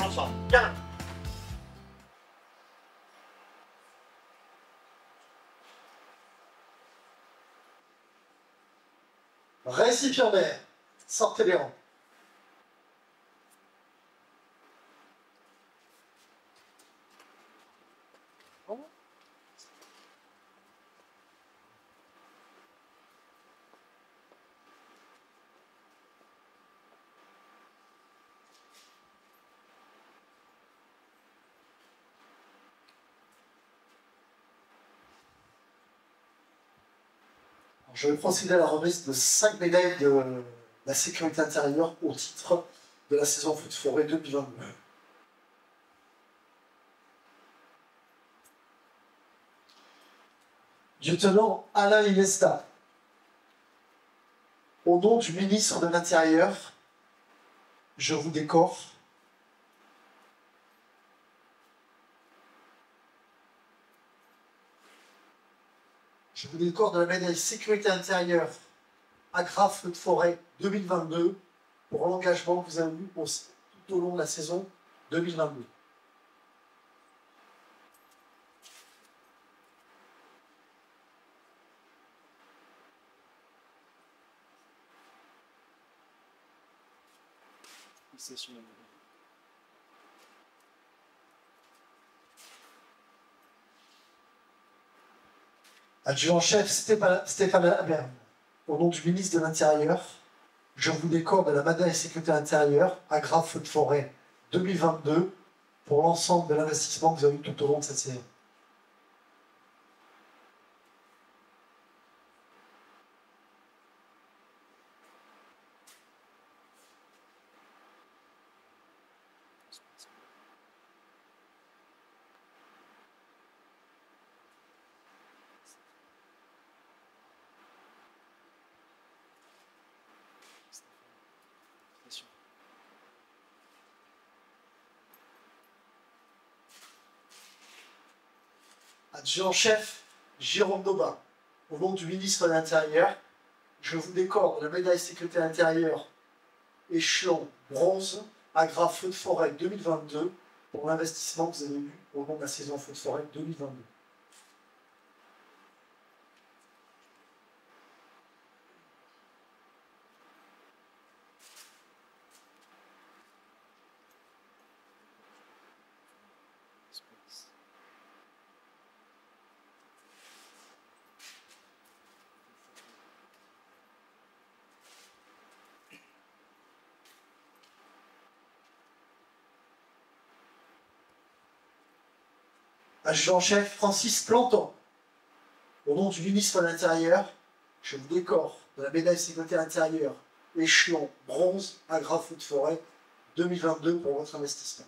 ensemble. Bien. Récipiendaire, sortez les rangs. Je vais procéder à la remise de 5 médailles de la sécurité intérieure au titre de la saison Feux de Forêt 2022. Lieutenant Alain Inesta, au nom du ministre de l'Intérieur, je vous décore de la médaille sécurité intérieure Agra Feux de Forêt 2022 pour l'engagement que vous avez eu tout au long de la saison 2022. Adjudant-chef Stéphane Laberne, au nom du ministre de l'Intérieur, je vous décore de la médaille sécurité intérieure Agra Feux de Forêt 2022 pour l'ensemble de l'investissement que vous avez eu tout au long de cette saison. Adjudant-chef Jérôme Daubin, au nom du ministre de l'Intérieur, je vous décore de la médaille sécurité intérieure échelon bronze Agra Feux de Forêt 2022 pour l'investissement que vous avez eu au long de la saison Feux de Forêt 2022. Adjudant-chef Francis Planton, au nom du ministre de l'Intérieur, je vous décore de la médaille sécurité intérieure échelon bronze Agra Feux de Forêt 2022 pour votre investissement.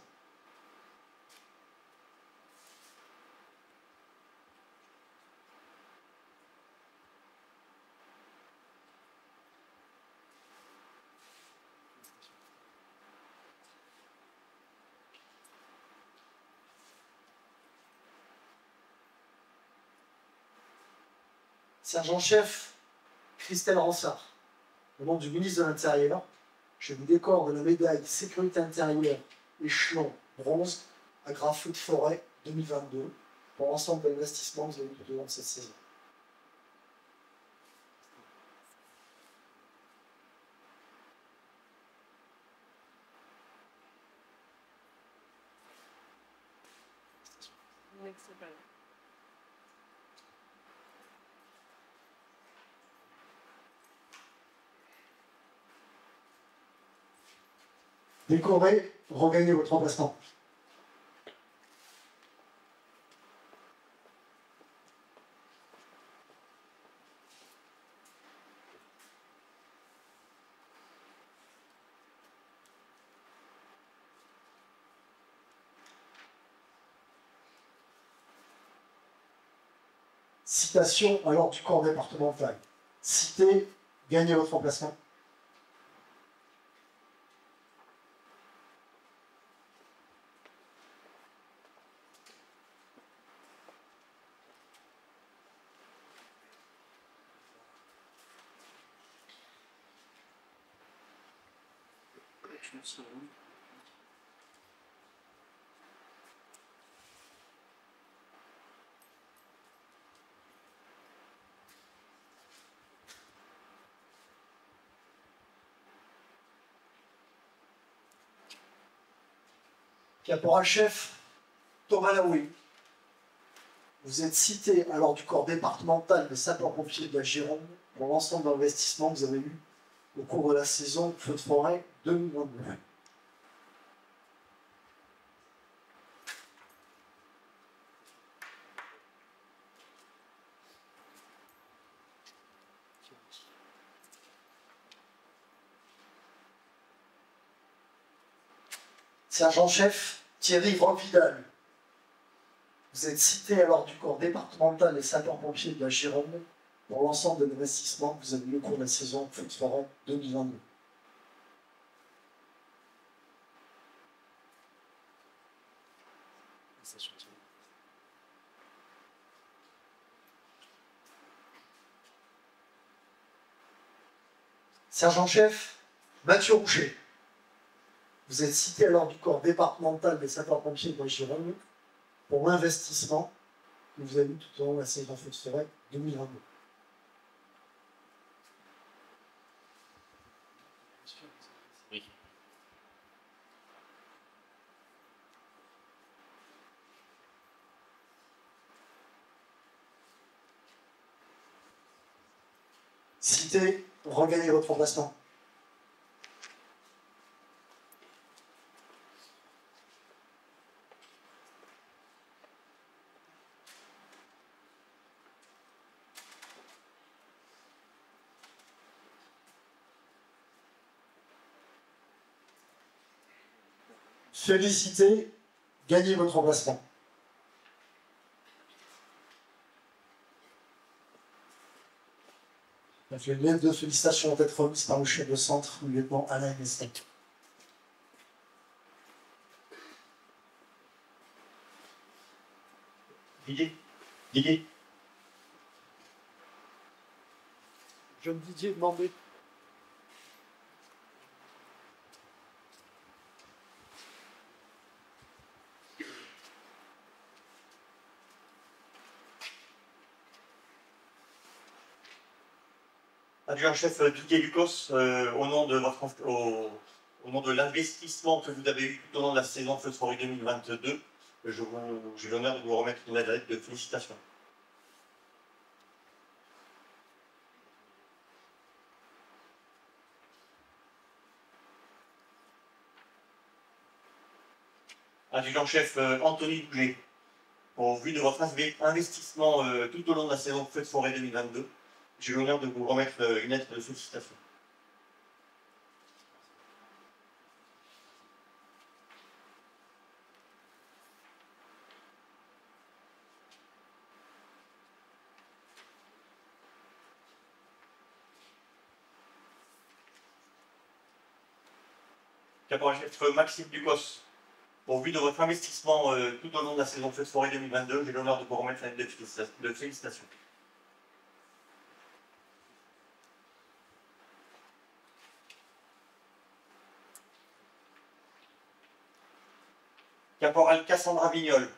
Sergent-chef Christelle Ransard, au nom du ministre de l'Intérieur, je vous décore de la médaille sécurité intérieure échelon bronze Agra Feux de Forêt 2022 pour l'ensemble de l'investissement que vous avez eu tout au long de cette saison. Décoré, regagnez votre emplacement. Citation à l'ordre du corps départemental. Citez, gagnez votre emplacement. Caporal-chef Thomas Laoué, vous êtes cité à l'ordre du corps départemental des sapeurs-pompiers de la Gironde pour l'ensemble d'investissements que vous avez eu au cours de la saison feu de forêt 2022. Sergent-chef Thierry Vidal, vous êtes cité à l'ordre du corps départemental des sapeurs-pompiers de la Gironde pour l'ensemble de l'investissement que vous avez eu au cours de la saison feu de forêt 2022. Sergent-chef Mathieu Rouget, vous êtes cité à l'ordre du corps départemental des sapeurs-pompiers de la Gironde pour l'investissement que vous avez eu tout au long de la saison feu de forêt 2022. Oui. Cité, regagnez votre emplacement. Félicitez, gagnez votre emplacement. Une lettre de félicitations va être remise par le chef de centre, le lieutenant Alain Mestin. Didier. Jeune Didier, demandez. Adjudant-chef Didier Lucos, au nom de l'investissement que vous avez eu tout au long de la saison feu de forêt 2022, j'ai l'honneur de vous remettre une lettre de félicitations. Adjudant-chef Anthony Bouget, au vu de votre investissement tout au long de la saison feu de forêt 2022, j'ai l'honneur de vous remettre une lettre de félicitations. Caporal-chef Maxime Ducos, au vu de votre investissement tout au long de la saison feu de forêt 2022, j'ai l'honneur de vous remettre une lettre de félicitations. Caporal Cassandra Vignol,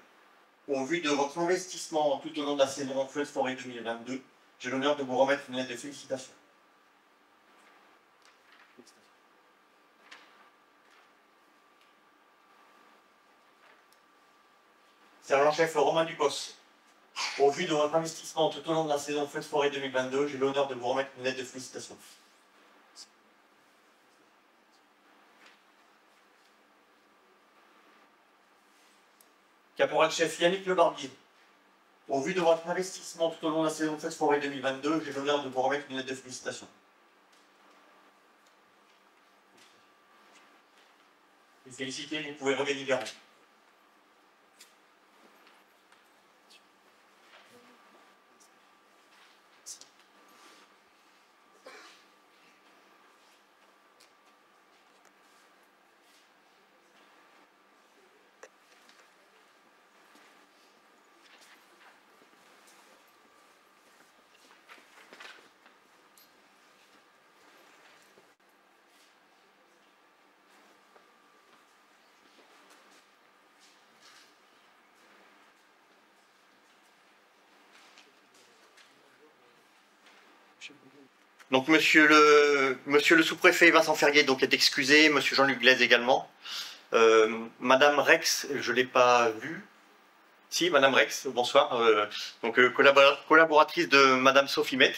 au vu de votre investissement tout au long de la saison feu de forêt 2022, j'ai l'honneur de vous remettre une lettre de félicitations. Sergent-chef Romain Ducos, au vu de votre investissement tout au long de la saison feu de forêt 2022, j'ai l'honneur de vous remettre une lettre de félicitations. Caporal-chef Yannick Le Barbier, au vu de votre investissement tout au long de la saison feu de forêt 2022, j'ai l'honneur de vous remettre une lettre de félicitations. Et félicitez, vous pouvez regagner les rangs. Donc monsieur le sous-préfet Vincent Ferrier donc, est excusé, monsieur Jean-Luc Glaise également. Madame Rex, je ne l'ai pas vue. Si, Madame Rex, bonsoir. Collaboratrice de Madame Sophie Met.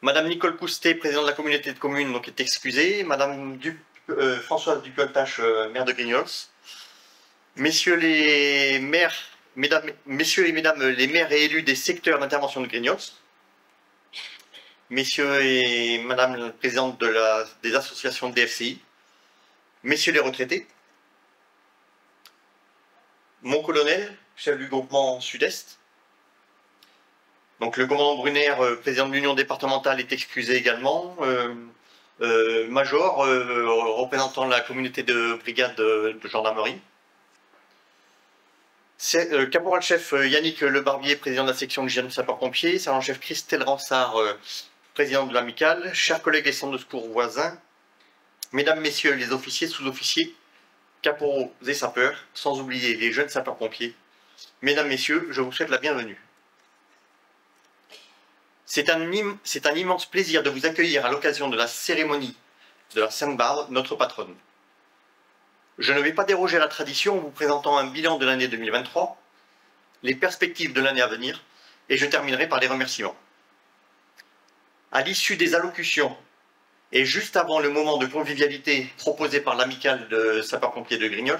Madame Nicole Coustet, présidente de la communauté de communes, donc est excusée. Madame Françoise Ducoltache, maire de Grignols. Messieurs les maires, messieurs et mesdames les maires et élus des secteurs d'intervention de Grignols. Messieurs et madame la présidente des associations de DFCI. Messieurs les retraités. Mon colonel, chef du groupement Sud-Est. Donc le commandant Brunner, président de l'union départementale, est excusé également. Major, représentant la communauté de brigade de gendarmerie. Caporal-chef Yannick Lebarbier, président de la section de jeunes sapeurs-pompiers. Sergent-chef Christelle Ransard, président de l'amicale. Chers collègues et centres de secours voisins. Mesdames, messieurs les officiers, sous-officiers, caporaux et sapeurs, sans oublier les jeunes sapeurs-pompiers. Mesdames, messieurs, je vous souhaite la bienvenue. C'est un immense plaisir de vous accueillir à l'occasion de la cérémonie de la Sainte Barbe, notre patronne. Je ne vais pas déroger à la tradition en vous présentant un bilan de l'année 2023, les perspectives de l'année à venir, et je terminerai par les remerciements. À l'issue des allocutions, et juste avant le moment de convivialité proposé par l'amicale de sapeurs-pompiers de Grignols,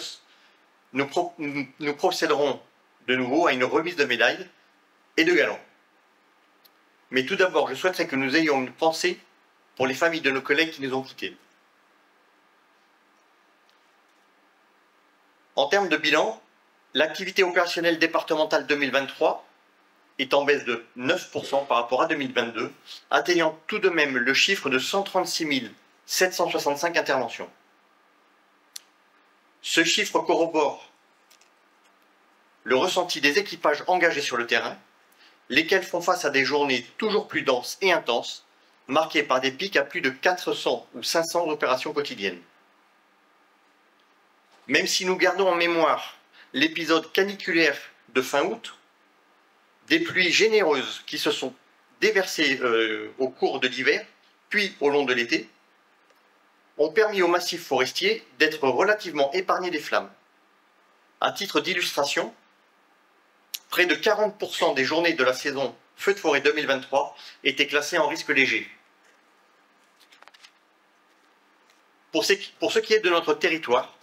nous procéderons de nouveau à une remise de médailles et de galons. Mais tout d'abord, je souhaiterais que nous ayons une pensée pour les familles de nos collègues qui nous ont quittés. En termes de bilan, l'activité opérationnelle départementale 2023 est en baisse de 9% par rapport à 2022, atteignant tout de même le chiffre de 136 765 interventions. Ce chiffre corrobore le ressenti des équipages engagés sur le terrain, lesquels font face à des journées toujours plus denses et intenses, marquées par des pics à plus de 400 ou 500 opérations quotidiennes. Même si nous gardons en mémoire l'épisode caniculaire de fin août, des pluies généreuses qui se sont déversées au cours de l'hiver, puis au long de l'été, ont permis au massif forestier d'être relativement épargné des flammes. À titre d'illustration, près de 40% des journées de la saison feu de forêt 2023 étaient classées en risque léger. Pour ce qui est de notre territoire,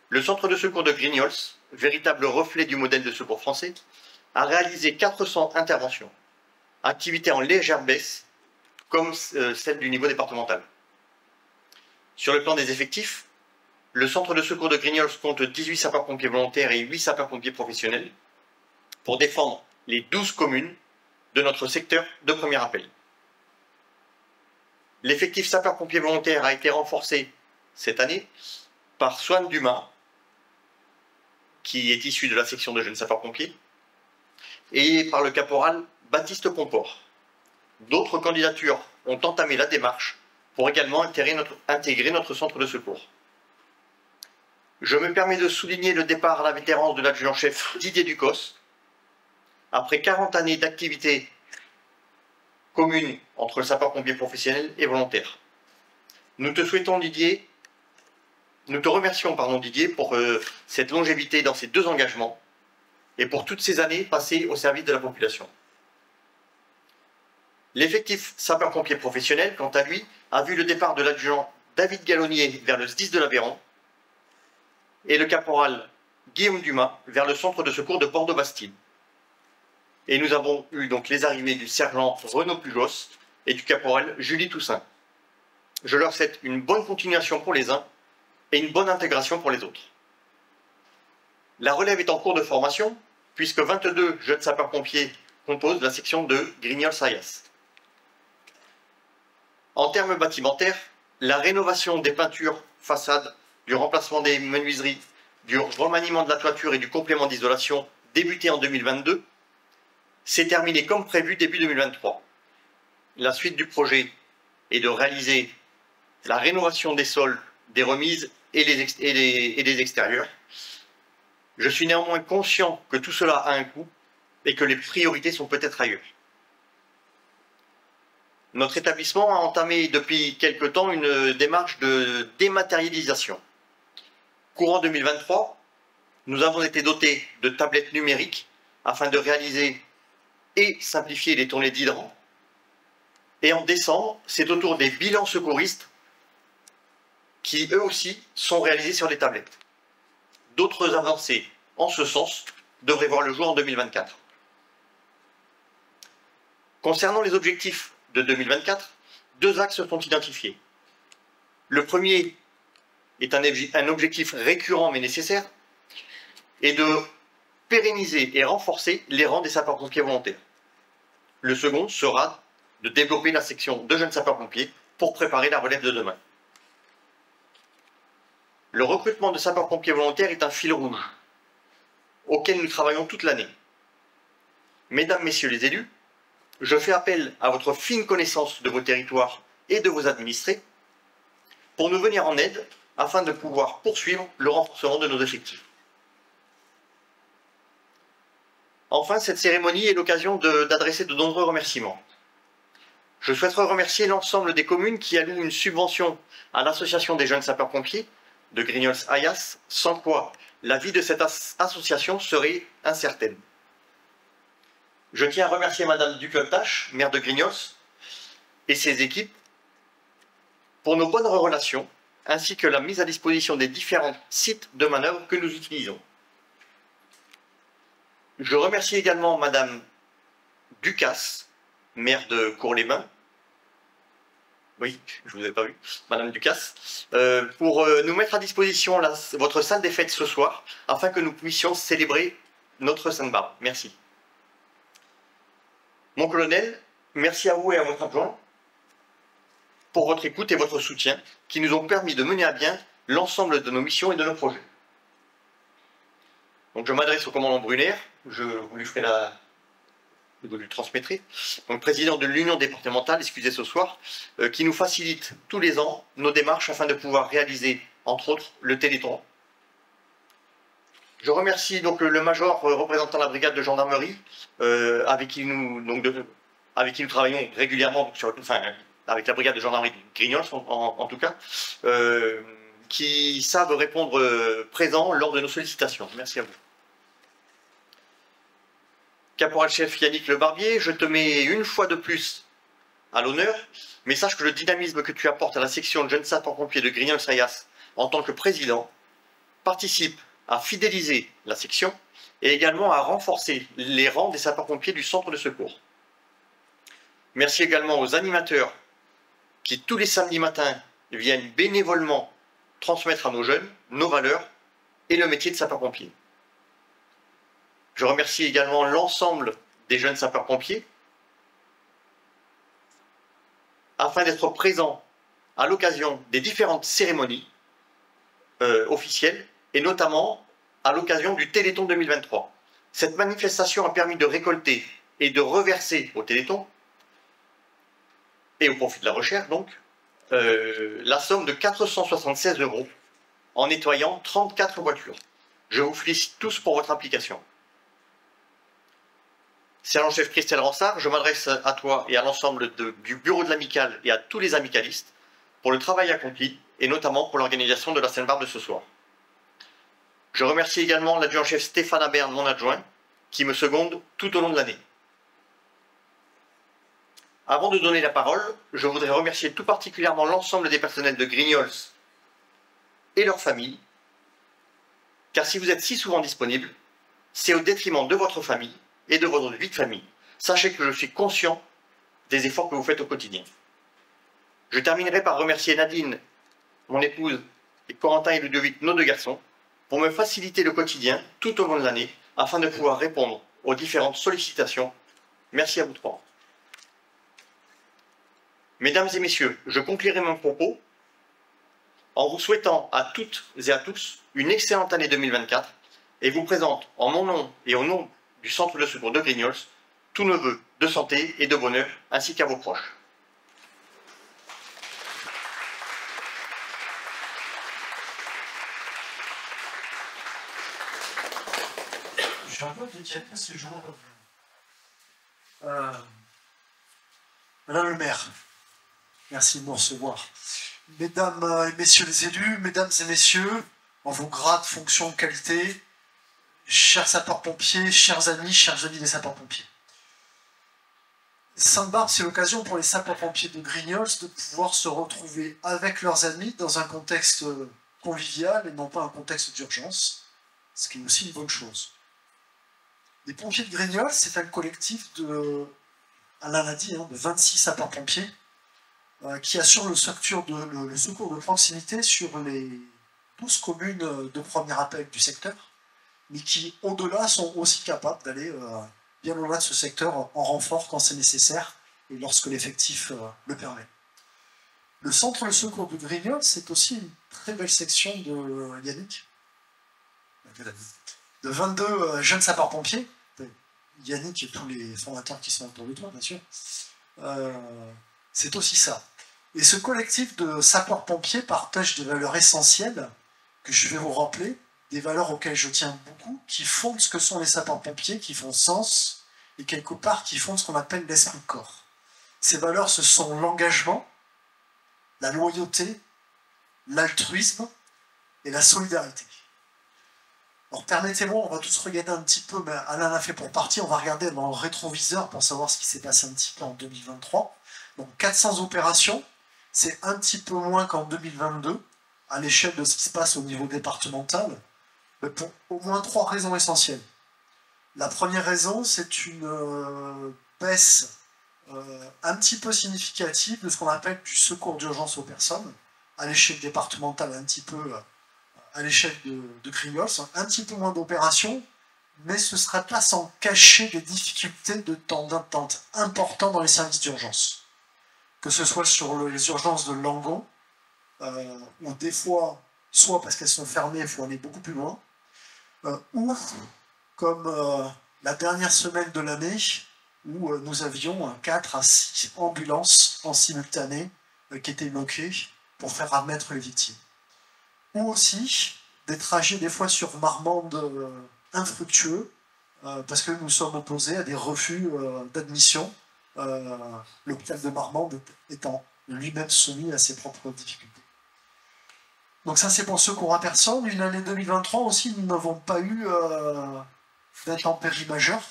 le centre de secours de Grignols, véritable reflet du modèle de secours français, a réalisé 400 interventions, activité en légère baisse, comme celle du niveau départemental. Sur le plan des effectifs, le centre de secours de Grignols compte 18 sapeurs-pompiers volontaires et 8 sapeurs-pompiers professionnels pour défendre les 12 communes de notre secteur de premier appel. L'effectif sapeurs-pompiers volontaires a été renforcé cette année par Swan Dumas, qui est issu de la section de jeunes sapeurs-pompiers, et par le caporal Baptiste Pomport. D'autres candidatures ont entamé la démarche pour également intégrer notre centre de secours. Je me permets de souligner le départ à la vétérance de l'adjudant-chef Didier Ducos. Après 40 années d'activité commune entre le sapeur-pompier professionnel et volontaire. Nous te remercions Didier pour cette longévité dans ces deux engagements et pour toutes ces années passées au service de la population. L'effectif sapeur-pompier professionnel, quant à lui, a vu le départ de l'adjudant David Gallonnier vers le SDIS de l'Aveyron et le caporal Guillaume Dumas vers le centre de secours de Bordeaux-Bastide. Et nous avons eu donc les arrivées du sergent Renaud Pugos et du caporal Julie Toussaint. Je leur souhaite une bonne continuation pour les uns et une bonne intégration pour les autres. La relève est en cours de formation, puisque 22 jeunes sapeurs-pompiers composent la section de Grignols-Sayas. En termes bâtimentaires, la rénovation des peintures façades, du remplacement des menuiseries, du remaniement de la toiture et du complément d'isolation débuté en 2022 s'est terminée comme prévu début 2023. La suite du projet est de réaliser la rénovation des sols, des remises et des extérieurs. Je suis néanmoins conscient que tout cela a un coût et que les priorités sont peut-être ailleurs. Notre établissement a entamé depuis quelque temps une démarche de dématérialisation. Courant 2023, nous avons été dotés de tablettes numériques afin de réaliser et simplifier les tournées d'hydrants. Et en décembre, c'est au tour des bilans secouristes qui, eux aussi, sont réalisés sur les tablettes. D'autres avancées en ce sens devraient voir le jour en 2024. Concernant les objectifs de 2024, 2 axes sont identifiés. Le premier est un objectif récurrent mais nécessaire, et de pérenniser et renforcer les rangs des sapeurs-pompiers volontaires. Le second sera de développer la section de jeunes sapeurs-pompiers pour préparer la relève de demain. Le recrutement de sapeurs-pompiers volontaires est un fil rouge auquel nous travaillons toute l'année. Mesdames, Messieurs les élus, je fais appel à votre fine connaissance de vos territoires et de vos administrés pour nous venir en aide afin de pouvoir poursuivre le renforcement de nos effectifs. Enfin, cette cérémonie est l'occasion d'adresser de nombreux remerciements. Je souhaiterais remercier l'ensemble des communes qui allouent une subvention à l'association des jeunes sapeurs-pompiers de Grignols-Ayas, sans quoi la vie de cette association serait incertaine. Je tiens à remercier Madame Ducletache, maire de Grignols, et ses équipes pour nos bonnes relations, ainsi que la mise à disposition des différents sites de manœuvre que nous utilisons. Je remercie également Madame Ducasse, maire de Cours-les-Bains, oui, je ne vous avais pas vu, Madame Ducasse, pour nous mettre à disposition votre salle des fêtes ce soir, afin que nous puissions célébrer notre Sainte-Barbe. Merci. Mon colonel, merci à vous et à votre adjoint pour votre écoute et votre soutien, qui nous ont permis de mener à bien l'ensemble de nos missions et de nos projets. Donc je m'adresse au commandant Brunner, je lui transmettrai, donc président de l'Union départementale, excusez ce soir, qui nous facilite tous les ans nos démarches afin de pouvoir réaliser, entre autres, le Téléthon. Je remercie donc le major représentant la brigade de gendarmerie, avec qui nous travaillons régulièrement, avec la brigade de gendarmerie de Grignols en tout cas, qui savent répondre présent lors de nos sollicitations. Merci à vous. Caporal-chef Yannick Le Barbier, je te mets une fois de plus à l'honneur, mais sache que le dynamisme que tu apportes à la section de jeunes sapeurs-pompiers de Grignols-Ayas en tant que président participe à fidéliser la section et également à renforcer les rangs des sapeurs-pompiers du centre de secours. Merci également aux animateurs qui tous les samedis matins viennent bénévolement transmettre à nos jeunes nos valeurs et le métier de sapeur-pompier. Je remercie également l'ensemble des jeunes sapeurs-pompiers afin d'être présents à l'occasion des différentes cérémonies officielles et notamment à l'occasion du Téléthon 2023. Cette manifestation a permis de récolter et de reverser au Téléthon et au profit de la recherche donc la somme de 476 € en nettoyant 34 voitures. Je vous félicite tous pour votre implication. Sergent-chef Christelle Ransard, je m'adresse à toi et à l'ensemble du bureau de l'amicale et à tous les amicalistes pour le travail accompli et notamment pour l'organisation de la Sainte-Barbe de ce soir. Je remercie également l'adjudant-chef Stéphane Aberne, mon adjoint, qui me seconde tout au long de l'année. Avant de donner la parole, je voudrais remercier tout particulièrement l'ensemble des personnels de Grignols et leurs familles, car si vous êtes si souvent disponibles, c'est au détriment de votre famille et de votre vie de famille. Sachez que je suis conscient des efforts que vous faites au quotidien. Je terminerai par remercier Nadine, mon épouse, et Corentin et Ludovic, nos 2 garçons, pour me faciliter le quotidien tout au long de l'année, afin de pouvoir répondre aux différentes sollicitations. Merci à vous 3. Mesdames et messieurs, je conclurai mon propos en vous souhaitant à toutes et à tous une excellente année 2024 et vous présente en mon nom et au nom du centre de secours de Grignols tous nos vœux de santé et de bonheur ainsi qu'à vos proches. Je suis un peu inquiet ce jour. Madame le maire, merci de nous recevoir. Mesdames et messieurs les élus, mesdames et messieurs, en vos grades, fonctions, qualités, chers sapeurs-pompiers, chers amis des sapeurs-pompiers. Sainte-Barbe, c'est l'occasion pour les sapeurs-pompiers de Grignols de pouvoir se retrouver avec leurs amis dans un contexte convivial et non pas un contexte d'urgence, ce qui est aussi une bonne chose. Les pompiers de Grignols, c'est un collectif de, Alain l'a dit, de 26 sapeurs-pompiers qui assurent le secours de proximité sur les 12 communes de premier appel du secteur, mais qui, au-delà, sont aussi capables d'aller bien au-delà de ce secteur en renfort quand c'est nécessaire et lorsque l'effectif le permet. Le centre de secours de Grignols, c'est aussi une très belle section de Yannick, de 22 jeunes sapeurs-pompiers, Yannick et tous les formateurs qui sont autour de toi, bien sûr. C'est aussi ça. Et ce collectif de sapeurs-pompiers partage des valeurs essentielles que je vais vous rappeler, des valeurs auxquelles je tiens beaucoup, qui fondent ce que sont les sapeurs-pompiers, qui font sens, et quelque part qui fondent ce qu'on appelle l'esprit de corps. Ces valeurs, ce sont l'engagement, la loyauté, l'altruisme et la solidarité. Alors permettez-moi, on va tous regarder un petit peu, mais Alain l'a fait pour partie, on va regarder dans le rétroviseur pour savoir ce qui s'est passé un petit peu en 2023. Donc 400 opérations, c'est un petit peu moins qu'en 2022, à l'échelle de ce qui se passe au niveau départemental, mais pour au moins 3 raisons essentielles. La première raison, c'est une baisse un petit peu significative de ce qu'on appelle du secours d'urgence aux personnes, à l'échelle départementale, un petit peu à l'échelle de Grignols, un petit peu moins d'opérations, mais ce sera pas sans cacher des difficultés de temps d'attente importants dans les services d'urgence. Que ce soit sur les urgences de Langon, où des fois, soit parce qu'elles sont fermées, il faut aller beaucoup plus loin, ou comme la dernière semaine de l'année, où nous avions 4 à 6 ambulances en simultané qui étaient bloquées pour faire admettre les victimes. Ou aussi des trajets des fois sur Marmande infructueux, parce que nous sommes opposés à des refus d'admission, l'hôpital de Marmande étant lui-même soumis à ses propres difficultés. Donc ça c'est pour secours à personne. Une année 2023 aussi, nous n'avons pas eu d'intempéries majeures,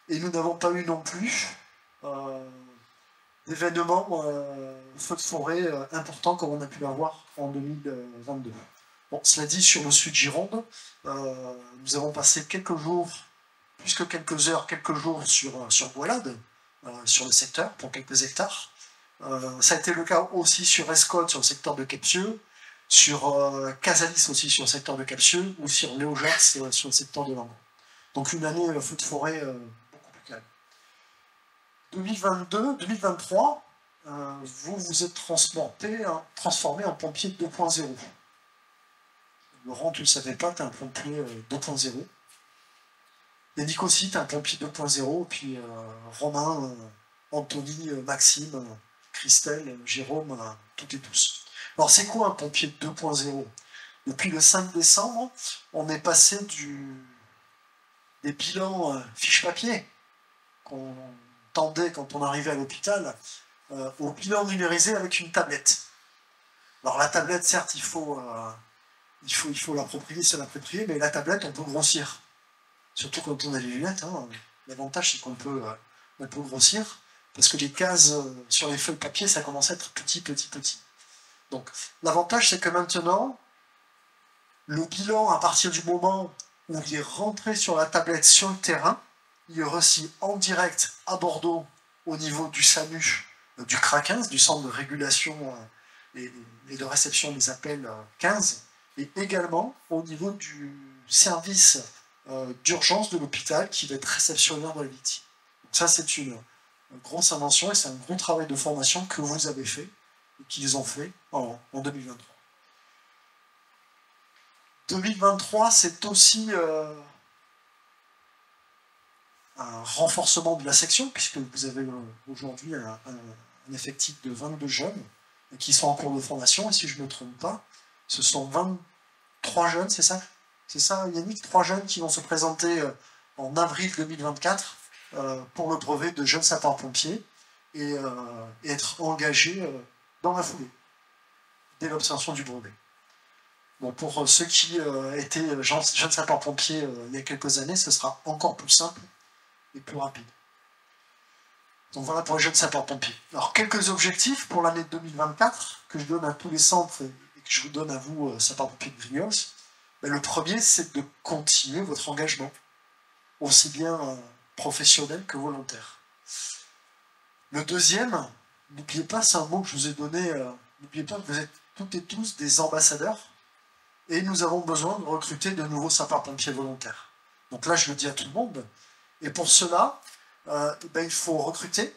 et nous n'avons pas eu non plus d'événements feux de forêt importants comme on a pu l'avoir en 2022. Bon, cela dit, sur le sud Gironde, nous avons passé quelques jours, plus que quelques heures, quelques jours sur Boilade, sur le secteur, pour quelques hectares. Ça a été le cas aussi sur Escode, sur le secteur de Capsieux, sur Casalis aussi, sur le secteur de Capsieux, ou sur Léojars, sur le secteur de Langon. Donc une année feu de forêt beaucoup plus calme. 2023, vous vous êtes transformé en pompier 2.0. Laurent, tu ne le savais pas, tu es un pompier 2.0. Yannick aussi, tu es un pompier 2.0. Puis Romain, Anthony, Maxime, Christelle, Jérôme, toutes et tous. Alors c'est quoi un pompier 2.0 ? Depuis le 5 décembre, on est passé des bilans fiches papier qu'on tendait quand on arrivait à l'hôpital au bilan numérisé avec une tablette. Alors la tablette, certes, il faut l'approprier, c'est l'approprier, mais la tablette, on peut grossir. Surtout quand on a les lunettes. L'avantage, c'est qu'on peut grossir, parce que les cases sur les feuilles papier, ça commence à être petit. Donc l'avantage, c'est que maintenant, le bilan, à partir du moment où il est rentré sur la tablette sur le terrain, il est reçu en direct à Bordeaux au niveau du SAMU, du CRA 15, du centre de régulation et de réception des appels 15, et également au niveau du service d'urgence de l'hôpital qui va être réceptionnaire de la victime. Donc ça, c'est une grosse invention et c'est un gros travail de formation que vous avez fait et qu'ils ont fait en 2023. 2023, c'est aussi un renforcement de la section, puisque vous avez aujourd'hui un effectif de 22 jeunes qui sont en cours de formation, et si je ne me trompe pas, ce sont 23 jeunes, c'est ça ? C'est ça, Yannick, 3 jeunes qui vont se présenter en avril 2024 pour le brevet de jeunes sapeurs-pompiers et être engagés dans la foulée, dès l'obtention du brevet. Bon, pour ceux qui étaient jeunes sapeurs-pompiers il y a quelques années, ce sera encore plus simple et plus rapide. Donc voilà pour les jeunes sapeurs-pompiers. Alors, quelques objectifs pour l'année 2024 que je donne à tous les centres et que je vous donne à vous, sapeurs-pompiers de Grignols. Ben, le premier, c'est de continuer votre engagement, aussi bien professionnel que volontaire. Le deuxième, n'oubliez pas, c'est un mot que je vous ai donné, n'oubliez pas que vous êtes toutes et tous des ambassadeurs et nous avons besoin de recruter de nouveaux sapeurs-pompiers volontaires. Donc là, je le dis à tout le monde. Et pour cela, ben, il faut recruter,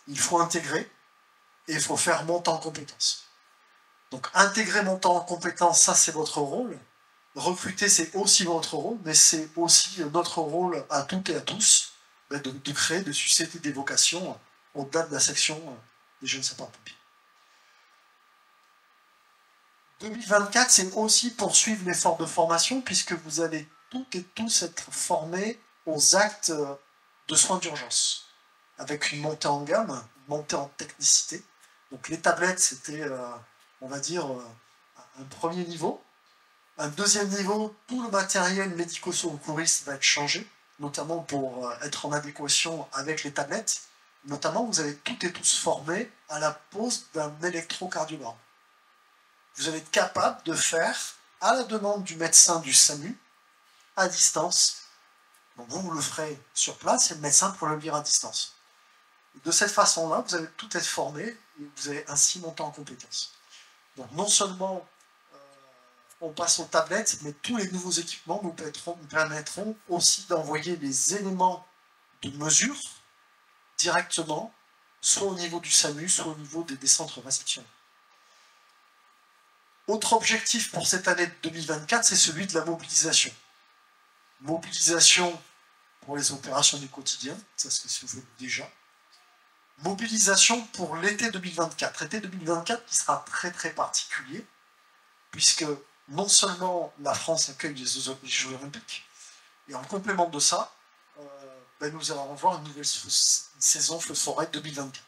il faut intégrer et il faut faire monter en compétences. Donc intégrer, monter en compétences, ça c'est votre rôle. Recruter, c'est aussi votre rôle, mais c'est aussi notre rôle à toutes et à tous ben, de créer, de susciter des vocations au-delà de la section des jeunes sapeurs-pompiers. 2024, c'est aussi poursuivre l'effort de formation, puisque vous allez toutes et tous être formés aux actes de soins d'urgence, avec une montée en gamme, une montée en technicité. Donc les tablettes, c'était, on va dire, un premier niveau. Un deuxième niveau, tout le matériel médico-secouriste va être changé, notamment pour être en adéquation avec les tablettes. Notamment, vous allez toutes et tous former à la pose d'un électrocardiogramme. Vous allez être capable de faire, à la demande du médecin du SAMU, à distance. Donc vous le ferez sur place et le médecin pourra le lire à distance. De cette façon-là, vous allez tout être formé et vous allez ainsi monter en compétence. Donc non seulement on passe aux tablettes, mais tous les nouveaux équipements nous permettront aussi d'envoyer les éléments de mesure directement, soit au niveau du SAMU, soit au niveau des centres réceptionnels. Autre objectif pour cette année 2024, c'est celui de la mobilisation. Mobilisation pour les opérations du quotidien, ça c'est ce que vous faites déjà. Mobilisation pour l'été 2024. L'été 2024 qui sera très très particulier, puisque non seulement la France accueille les Jeux Olympiques, et en complément de ça, ben nous allons avoir une nouvelle saison feu de forêt 2024.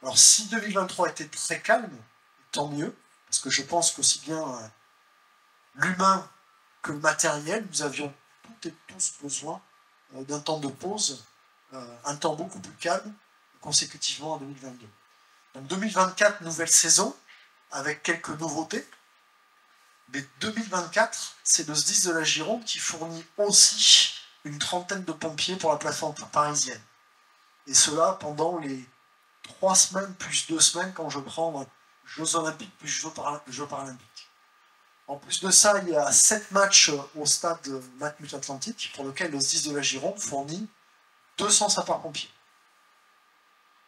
Alors si 2023 était très calme, tant mieux, parce que je pense qu'aussi bien l'humain que le matériel, nous avions toutes et tous besoin d'un temps de pause, un temps beaucoup plus calme, consécutivement en 2022. Donc 2024, nouvelle saison, avec quelques nouveautés. Mais 2024, c'est le SDIS de la Gironde qui fournit aussi une trentaine de pompiers pour la plateforme parisienne. Et cela pendant les 3 semaines plus 2 semaines quand je prends Jeux Olympiques plus Jeux Paralympiques. En plus de ça, il y a 7 matchs au stade Matmut-Atlantique pour lequel le SDIS de la Gironde fournit 200 sapeurs-pompiers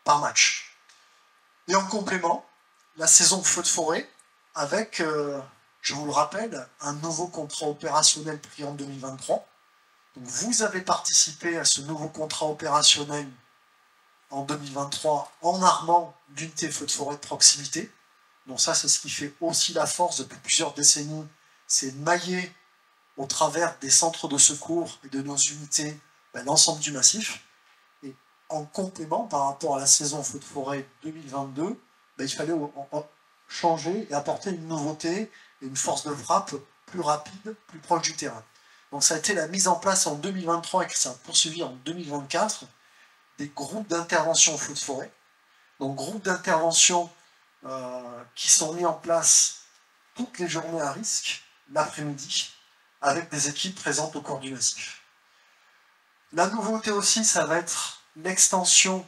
par match. Et en complément, la saison feu de forêt avec, je vous le rappelle, un nouveau contrat opérationnel pris en 2023. Donc vous avez participé à ce nouveau contrat opérationnel en 2023 en armant l'unité feu de forêt de proximité. Donc ça, c'est ce qui fait aussi la force depuis plusieurs décennies, c'est de mailler au travers des centres de secours et de nos unités l'ensemble du massif. Et en complément, par rapport à la saison feu de forêt 2022, il fallait changer et apporter une nouveauté et une force de frappe plus rapide, plus proche du terrain. Donc ça a été la mise en place en 2023 et que ça a poursuivi en 2024 des groupes d'intervention feu de forêt. Donc groupes d'intervention qui sont mis en place toutes les journées à risque, l'après-midi, avec des équipes présentes au cours du massif. La nouveauté aussi, ça va être l'extension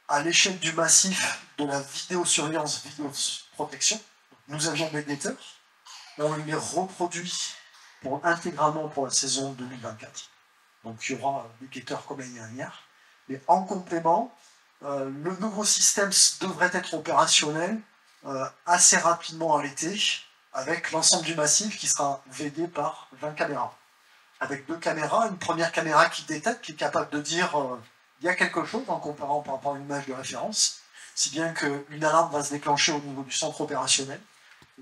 à l'échelle du massif de la vidéosurveillance, vidéoprotection. Nous avions des guetteurs, on les reproduit intégralement pour la saison 2024. Donc il y aura des guetteurs comme l'année dernière. Mais en complément, le nouveau système devrait être opérationnel assez rapidement à l'été, avec l'ensemble du massif qui sera vedé par 20 caméras. Avec 2 caméras, une première caméra qui détecte, qui est capable de dire il y a quelque chose en comparant par rapport à une image de référence, si bien qu'une alarme va se déclencher au niveau du centre opérationnel.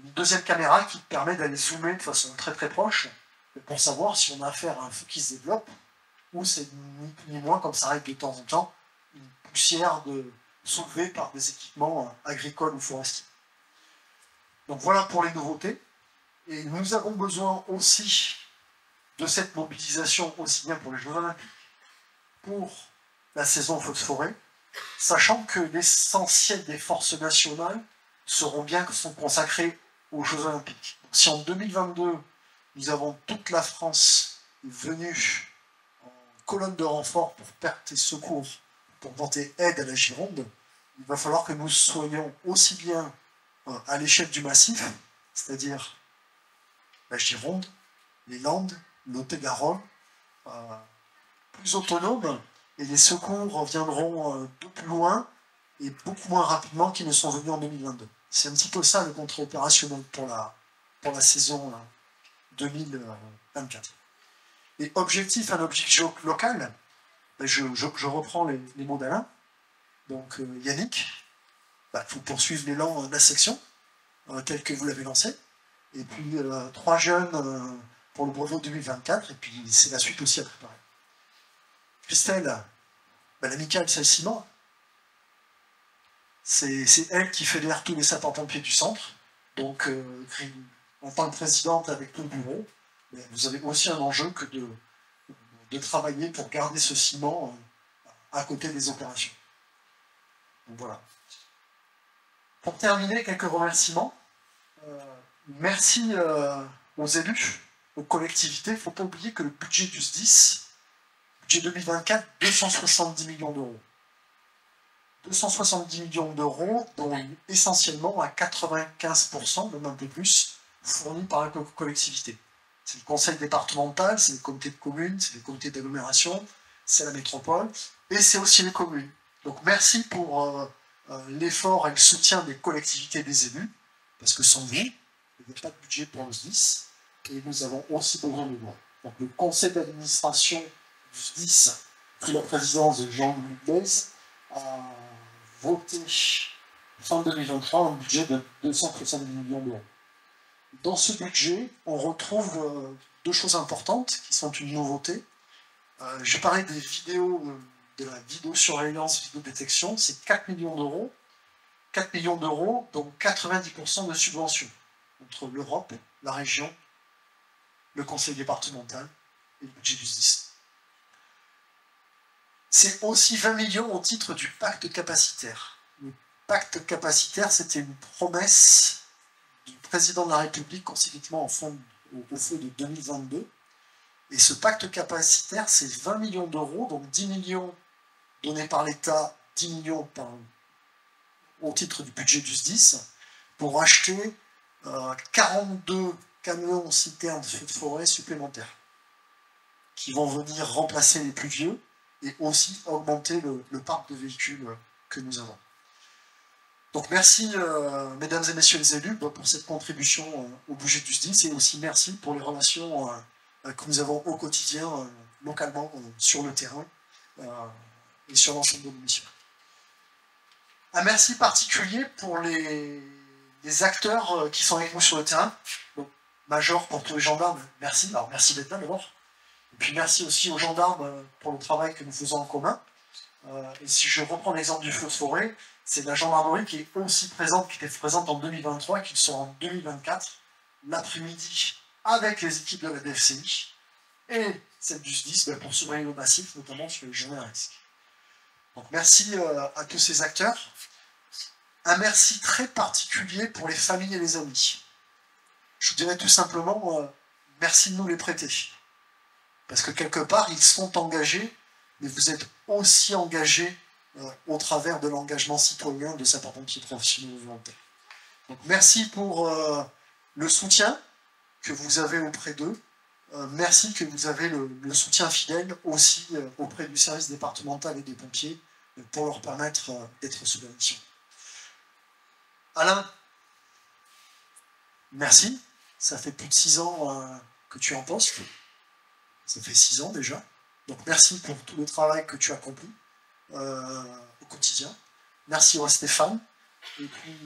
Une deuxième caméra qui permet d'aller zoomer de façon très très proche pour savoir si on a affaire à un feu qui se développe ou c'est ni plus ni moins, comme ça arrive de temps en temps, une poussière soulevée par des équipements agricoles ou forestiers. Donc voilà pour les nouveautés. Et nous avons besoin aussi de cette mobilisation, aussi bien pour les Jeux Olympiques, pour la saison feux de forêt, sachant que l'essentiel des forces nationales sont consacrées aux Jeux Olympiques. Donc, si en 2022, nous avons toute la France venue en colonne de renfort pour perte et secours, pour porter aide à la Gironde, il va falloir que nous soyons aussi bien à l'échelle du massif, c'est-à-dire la Gironde, les Landes, Lot-et-Garonne, plus autonomes, et les secours viendront de plus loin et beaucoup moins rapidement qu'ils ne sont venus en 2022. C'est un petit peu ça le contrat opérationnel pour la saison 2024. Et objectif, un objectif local, je reprends les mots d'Alain. Donc Yannick, il faut poursuivre l'élan de la section, tel que vous l'avez lancé. Et puis 3 jeunes pour le brevet 2024, et puis c'est la suite aussi à préparer. Christelle, l'amicale Saint-Simon, c'est elle qui fédère tous les sapeurs-pompiers du centre. Donc, en tant que présidente avec tout le bureau, vous avez aussi un enjeu que de travailler pour garder ce ciment à côté des opérations. Donc voilà. Pour terminer, quelques remerciements. Merci aux élus, aux collectivités. Il ne faut pas oublier que le budget du SDIS, budget 2024, 270 millions d'euros. 270 millions d'euros, dont essentiellement à 95%, même un peu plus, fournis par la collectivité. C'est le conseil départemental, c'est le comité de communes, c'est le comité d'agglomération, c'est la métropole, et c'est aussi les communes. Donc merci pour l'effort et le soutien des collectivités et des élus, parce que sans vous, il n'y a pas de budget pour le SDIS, et nous avons aussi besoin de vous. Donc le conseil d'administration du SDIS, sous la présidence de Jean-Louis Blaise, a voté fin 2023 un budget de 270 millions d'euros. Dans ce budget, on retrouve 2 choses importantes qui sont une nouveauté. Je parlais des vidéos, de la vidéosurveillance, vidéodétection, c'est 4 millions d'euros. 4 millions d'euros, dont 90% de subventions entre l'Europe, la région, le conseil départemental et le budget du SDIS. C'est aussi 20 millions au titre du pacte capacitaire. Le pacte capacitaire, c'était une promesse du président de la République consécutivement au feu de 2022. Et ce pacte capacitaire, c'est 20 millions d'euros, donc 10 millions donnés par l'État, 10 millions au titre du budget du SDIS, pour acheter 42 camions citernes de feux de forêt supplémentaires, qui vont venir remplacer les plus vieux, et aussi augmenter le parc de véhicules que nous avons. Donc merci, mesdames et messieurs les élus, pour cette contribution au budget du SDIS, et aussi merci pour les relations que nous avons au quotidien, localement, sur le terrain, et sur l'ensemble de nos missions. Un merci particulier pour les acteurs qui sont avec nous sur le terrain. Donc, Major, pour tous les gendarmes, merci. Alors merci d'être là d'abord. Et puis merci aussi aux gendarmes pour le travail que nous faisons en commun. Et si je reprends l'exemple du feu de forêt, c'est la gendarmerie qui est aussi présente, qui était présente en 2023 et qui sera en 2024, l'après-midi, avec les équipes de la DFCI et celle du SDIS pour surveiller le massif, notamment sur les journées à risque. Donc merci à tous ces acteurs. Un merci très particulier pour les familles et les amis. Je vous dirais tout simplement, merci de nous les prêter. Parce que quelque part, ils sont engagés, mais vous êtes aussi engagés au travers de l'engagement citoyen de sapeurs-pompiers professionnels volontaires. Donc merci pour le soutien que vous avez auprès d'eux. Merci que vous avez le soutien fidèle aussi auprès du service départemental et des pompiers pour leur permettre d'être sous la mission. Alain, merci. Ça fait plus de 6 ans que tu es en poste. Ça fait 6 ans déjà. Donc merci pour tout le travail que tu accomplis au quotidien. Merci à Stéphane. Et puis,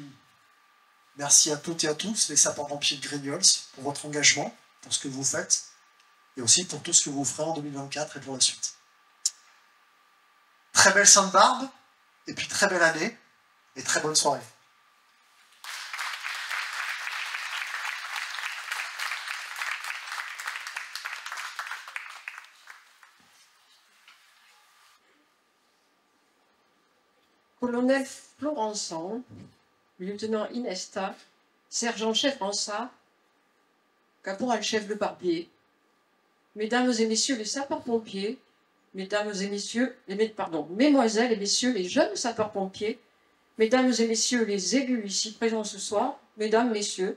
merci à toutes et à tous, les sapeurs-pompiers de Grignols, pour votre engagement, pour ce que vous faites, et aussi pour tout ce que vous ferez en 2024 et pour la suite. Très belle Sainte-Barbe, et puis très belle année, et très bonne soirée. colonel Florençon, lieutenant Inesta, sergent-chef Ransa, caporal-chef Le Barbier, mesdames et messieurs les sapeurs-pompiers, mesdames et messieurs, mesdemoiselles et messieurs les jeunes sapeurs-pompiers, mesdames et messieurs les élus ici présents ce soir, mesdames, messieurs,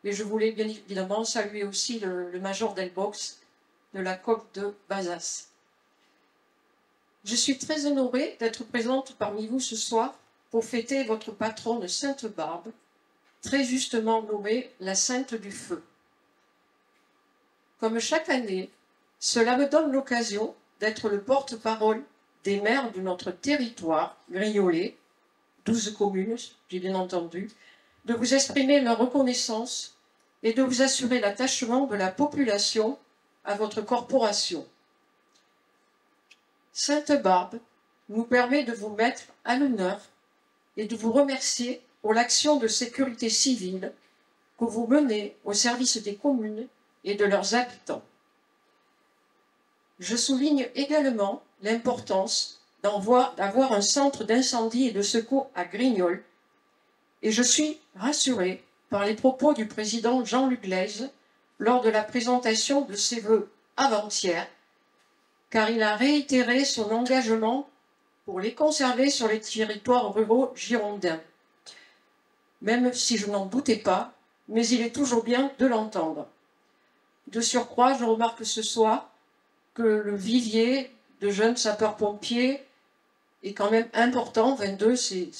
et je voulais bien évidemment saluer aussi le major Delbox de la COP de Bazas. Je suis très honorée d'être présente parmi vous ce soir pour fêter votre patronne Sainte-Barbe, très justement nommée la Sainte du Feu. Comme chaque année, cela me donne l'occasion d'être le porte-parole des maires de notre territoire, Grignolais, 12 communes, j'ai bien entendu, de vous exprimer leur reconnaissance et de vous assurer l'attachement de la population à votre corporation. Sainte-Barbe nous permet de vous mettre à l'honneur et de vous remercier pour l'action de sécurité civile que vous menez au service des communes et de leurs habitants. Je souligne également l'importance d'avoir un centre d'incendie et de secours à Grignols, et je suis rassurée par les propos du président Jean-Luc Lez lors de la présentation de ses vœux avant-hier, car il a réitéré son engagement pour les conserver sur les territoires ruraux girondins. Même si je n'en doutais pas, mais il est toujours bien de l'entendre. De surcroît, je remarque ce soir que le vivier de jeunes sapeurs-pompiers est quand même important. 22, c'est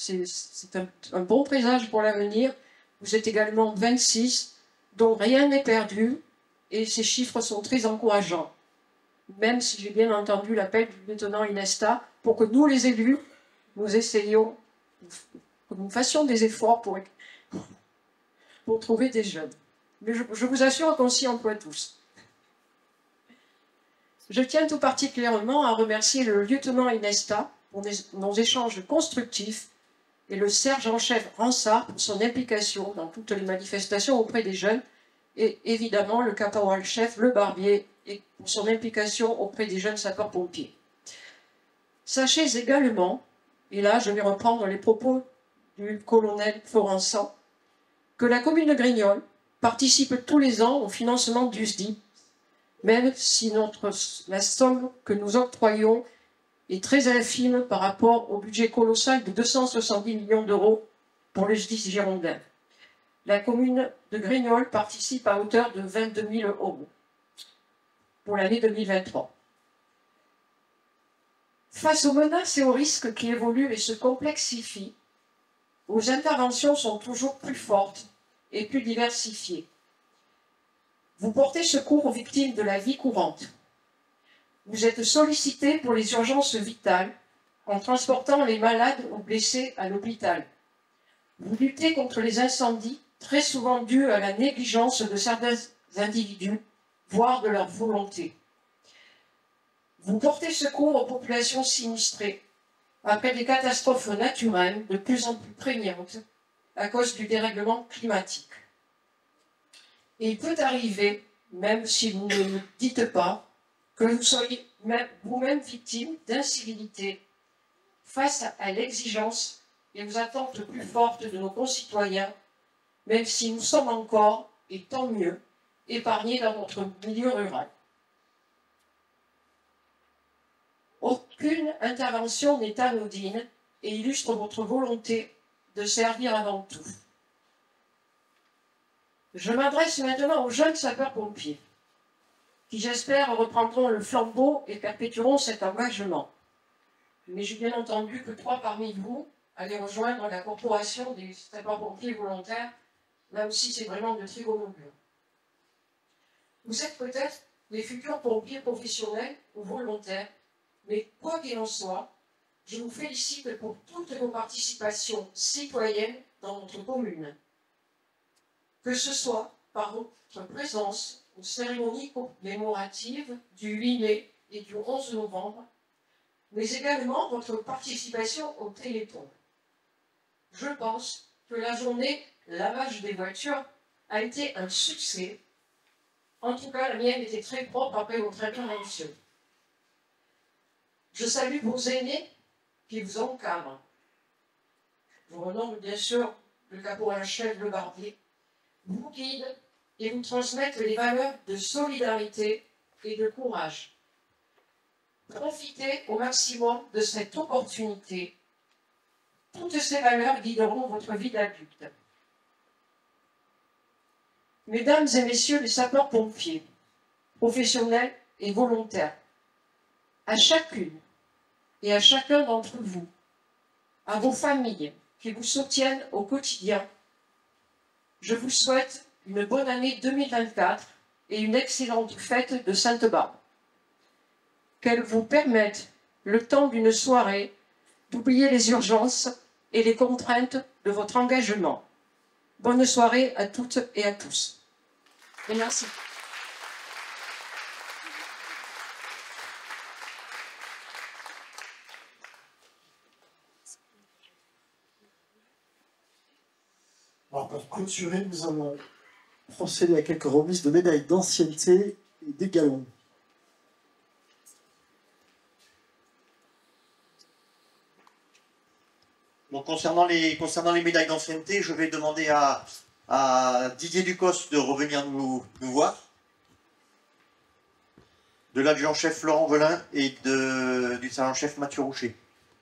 un bon présage pour l'avenir. Vous êtes également 26, dont rien n'est perdu, et ces chiffres sont très encourageants. Même si j'ai bien entendu l'appel du lieutenant Inesta, pour que nous, les élus, nous essayions, que nous fassions des efforts pour trouver des jeunes. Mais je vous assure qu'on s'y emploie tous. Je tiens tout particulièrement à remercier le lieutenant Inesta pour nos échanges constructifs et le sergent-chef Ransard pour son implication dans toutes les manifestations auprès des jeunes et évidemment le caporal-chef Le Barbier et pour son implication auprès des jeunes sapeurs-pompiers. Sachez également, et là je vais reprendre les propos du colonel Florençon, que la commune de Grignols participe tous les ans au financement du SDIP, même si la somme que nous octroyons est très infime par rapport au budget colossal de 270 millions d'euros pour le SDIS girondin. La commune de Grignols participe à hauteur de 22 000 euros pour l'année 2023. Face aux menaces et aux risques qui évoluent et se complexifient, vos interventions sont toujours plus fortes et plus diversifiées. Vous portez secours aux victimes de la vie courante. Vous êtes sollicités pour les urgences vitales en transportant les malades ou blessés à l'hôpital. Vous luttez contre les incendies, très souvent dus à la négligence de certains individus, voire de leur volonté. Vous portez secours aux populations sinistrées après des catastrophes naturelles de plus en plus prégnantes à cause du dérèglement climatique. Et il peut arriver, même si vous ne le dites pas, que vous soyez vous-même victime d'incivilité face à l'exigence et aux attentes plus fortes de nos concitoyens, même si nous sommes encore, et tant mieux, épargnés dans notre milieu rural. Aucune intervention n'est anodine et illustre votre volonté de servir avant tout. Je m'adresse maintenant aux jeunes sapeurs-pompiers, qui j'espère reprendront le flambeau et perpétueront cet engagement. Mais j'ai bien entendu que 3 parmi vous allaient rejoindre la corporation des sapeurs-pompiers volontaires. Là aussi, c'est vraiment de très gros augure. Vous êtes peut-être les futurs pompiers professionnels ou volontaires, mais quoi qu'il en soit, je vous félicite pour toutes vos participations citoyennes dans notre commune. Que ce soit par votre présence aux cérémonies commémoratives du 8 mai et du 11 novembre, mais également votre participation au Téléthon. Je pense que la journée lavage des voitures a été un succès. En tout cas, la mienne était très propre après votre intervention. Je salue vos aînés qui vous encadrent. je renomme bien sûr le caporal-chef Le Barbier, vous guide et vous transmettre les valeurs de solidarité et de courage. Profitez au maximum de cette opportunité. Toutes ces valeurs guideront votre vie d'adulte. Mesdames et messieurs les sapeurs-pompiers, professionnels et volontaires, à chacune et à chacun d'entre vous, à vos familles qui vous soutiennent au quotidien, je vous souhaite une bonne année 2024 et une excellente fête de Sainte-Barbe. Qu'elle vous permette, le temps d'une soirée, d'oublier les urgences et les contraintes de votre engagement. Bonne soirée à toutes et à tous. Et merci. Alors pour clôturer, nous allons procéder à quelques remises de médailles d'ancienneté et des galons. Donc, concernant les médailles d'ancienneté, je vais demander à Didier Ducos de revenir nous voir, de l'adjudant-chef Laurent Velin et du sergent-chef Mathieu Roucher.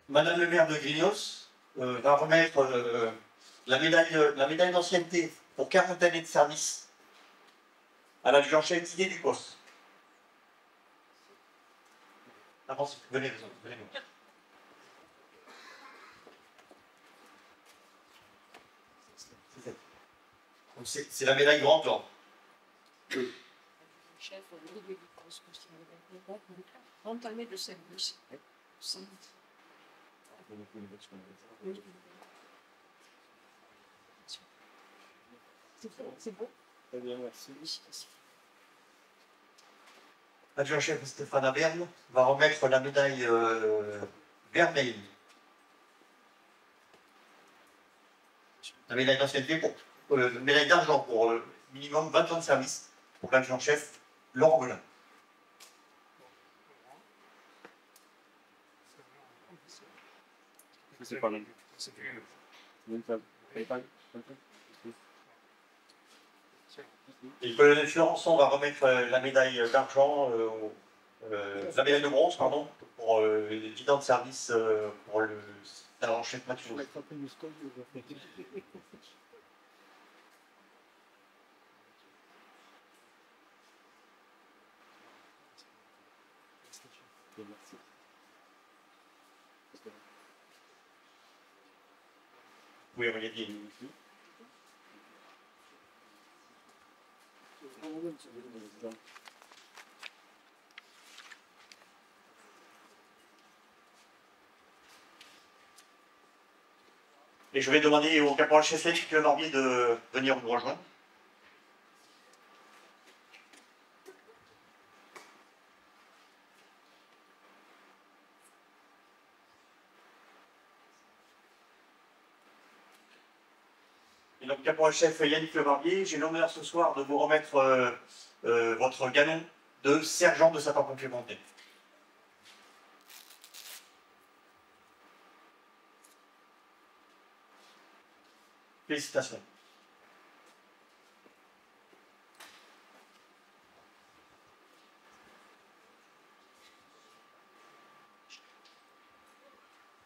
Madame le maire de Grignos va remettre la médaille d'ancienneté pour 40 années de service à l'adjudant-chef Didier Ducos. Avancez, venez les autres, venez. C'est la médaille Grand Plan. Chef, entamé de service. C'est bon. Très bien, merci. L'adjudant-chef Stéphane Averne va remettre la médaille vermeille. La médaille d'ancienneté pour médaille d'argent pour minimum 20 ans de service pour l'adjudant-chef Laurent Velin. C'est pas long. Et le Florençon va remettre la médaille d'argent, la médaille de bronze, pardon, pour les 10 ans de service pour le sergent-chef Mathieu. Oui, on l'a dit. Et je vais demander au caporal-chef Félix Barbier de venir nous rejoindre. Et donc, caporal-chef Yannick Le Barbier, j'ai l'honneur ce soir de vous remettre votre galon de sergent de sapeurs-pompiers montés. Félicitations.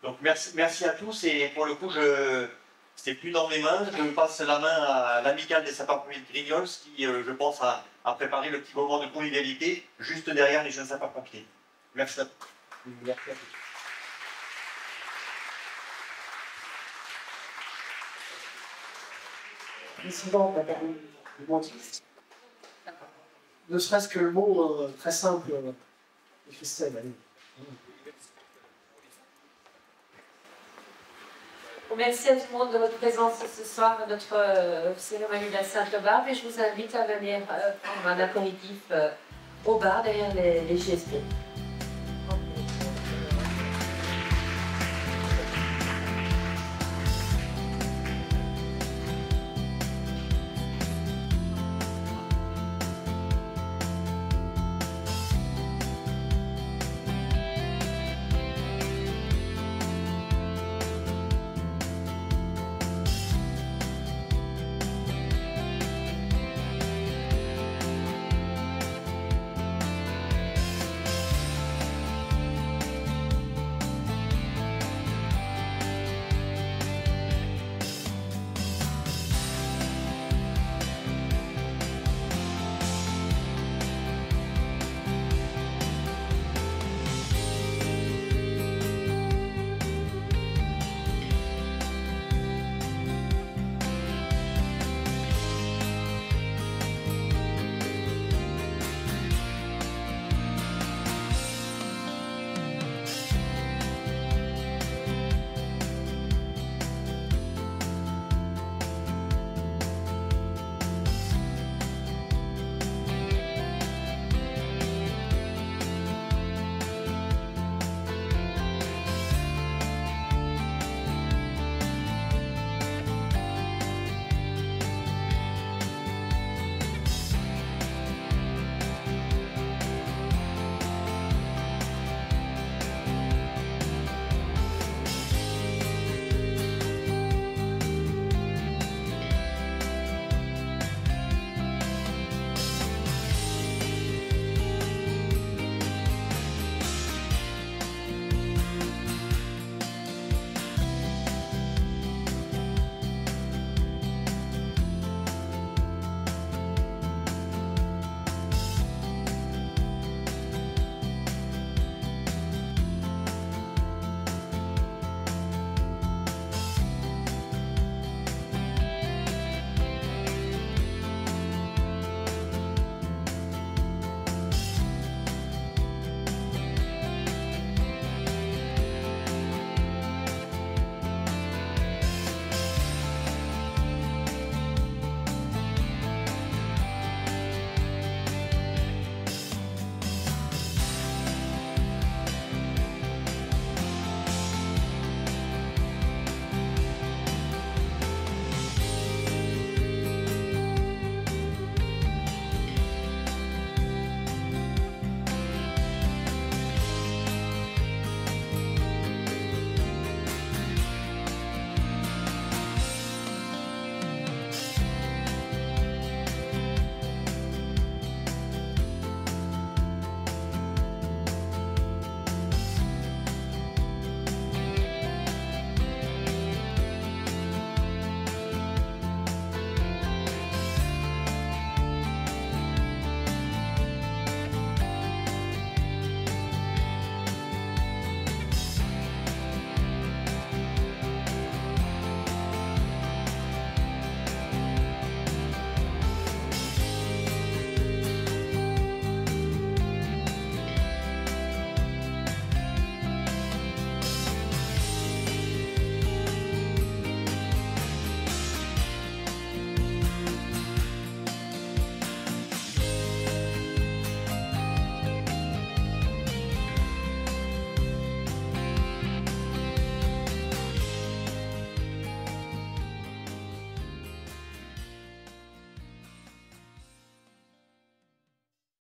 Donc merci à tous et pour le coup c'est plus dans mes mains, je passe la main à l'amicale des sapeurs-pompiers de Grignols qui je pense a préparé le petit moment de convivialité juste derrière les jeunes sapeurs-pompiers. Merci à tous. Merci à tous. Ne serait-ce que le mot très simple de Christelle. Allez. Merci à tout le monde de votre présence ce soir à notre cérémonie de la Sainte-Barbe et je vous invite à venir prendre un apéritif au bar derrière les GSP.